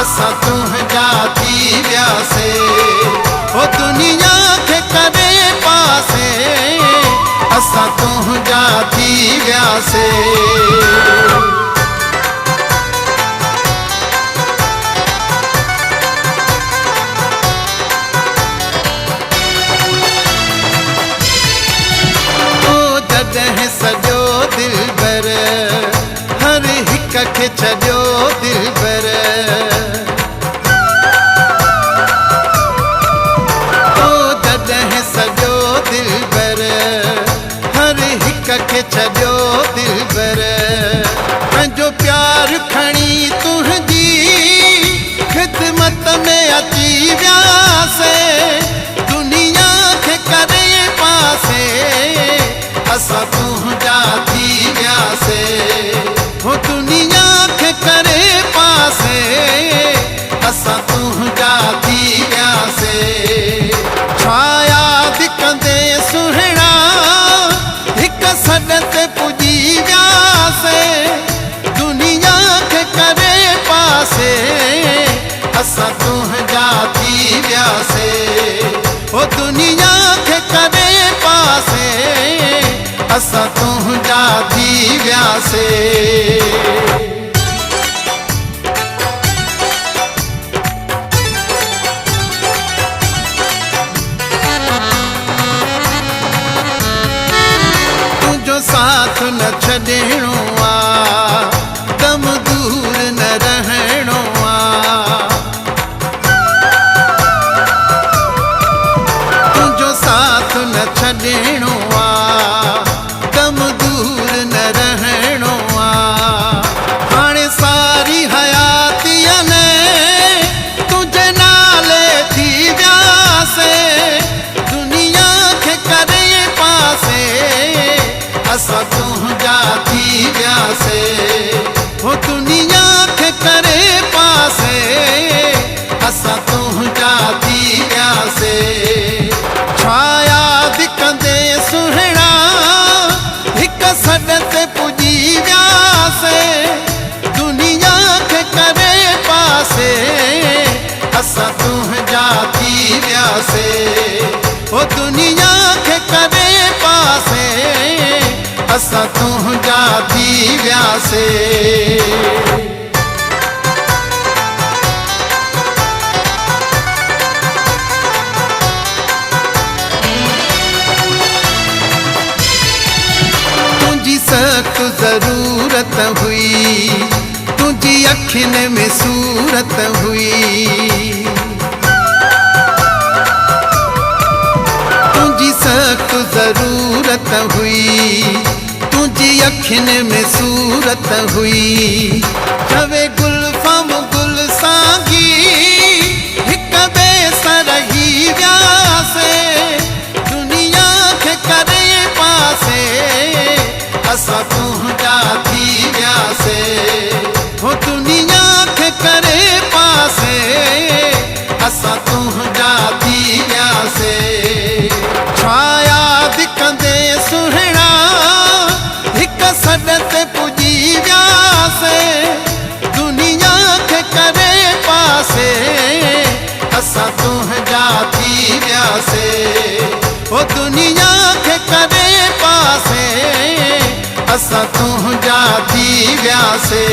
असां तुंहिंजा थी वियासे ओ दुनिया खे करे पासे असां तुंहिंजा थी वियासे सॼो दिलबर हर हिक खे छॾियो दिलबर ओ जॾहिं सॼो दिलबर हर हिक खे छॾियो दिलबर पंहिंजो प्यार खणी तुंहिंजी ख़िदमत में अची वियासे दुनिया खे करे पासे असां तुंहिंजा थी वियासे हो दुनिया खे करे पासे असां तुंहिंजा थी वियासे छा यादि कंदे सुहिणा हिक सॾ ते पुॼी वियासे दुनिया खे करे पासे असां तुंहिंजा थी वियासे हो दुनिया खे करे पासे असां तुंहिंजा थी वियासे तुंहिंजो साथ न छॾिणो आहे दम दूर न रहणो आहे तुंहिंजो साथ न छॾिणो आहे दम दूर न रहणो आहे हाणे सारी हयातीअ में तुंहिंजे नाले थी वियासे दुनिया खे करे पासे असां तुंहिंजा थी वियासे हो दुनिया खे करे पासे असां तुंहिंजा थी वियासे छा यादि कंदे सुहिणा सॾ ते पुॼी वियासे दुनिया खे करे पासे असां तुंहिंजा थी वियासे ओ दुनिया खे करे पासे असां तुंहिंजा थी वियासे सख़्त ज़रूरत हुई तुझी अखियुनि में सूरत हुई तुझी सख़्त ज़रूरत हुई तुझी अखियुनि में सूरत हुई चवे गुलफम गुल सागी हिक ॿिए सां रही वियासे दुनिया खे करे पासे असां तुंहिंजा थी वियासे हो दुनिया खे करे पासे असां तुंहिंजा थी वियासे छा यादि कंदे सुहिणा हिक सॾ ते पुॼी वियासे दुनिया खे करे पासे असां तुंहिंजा थी वियासे हो दुनिया खे करे पासे असां तुंहिंजा थी वियासे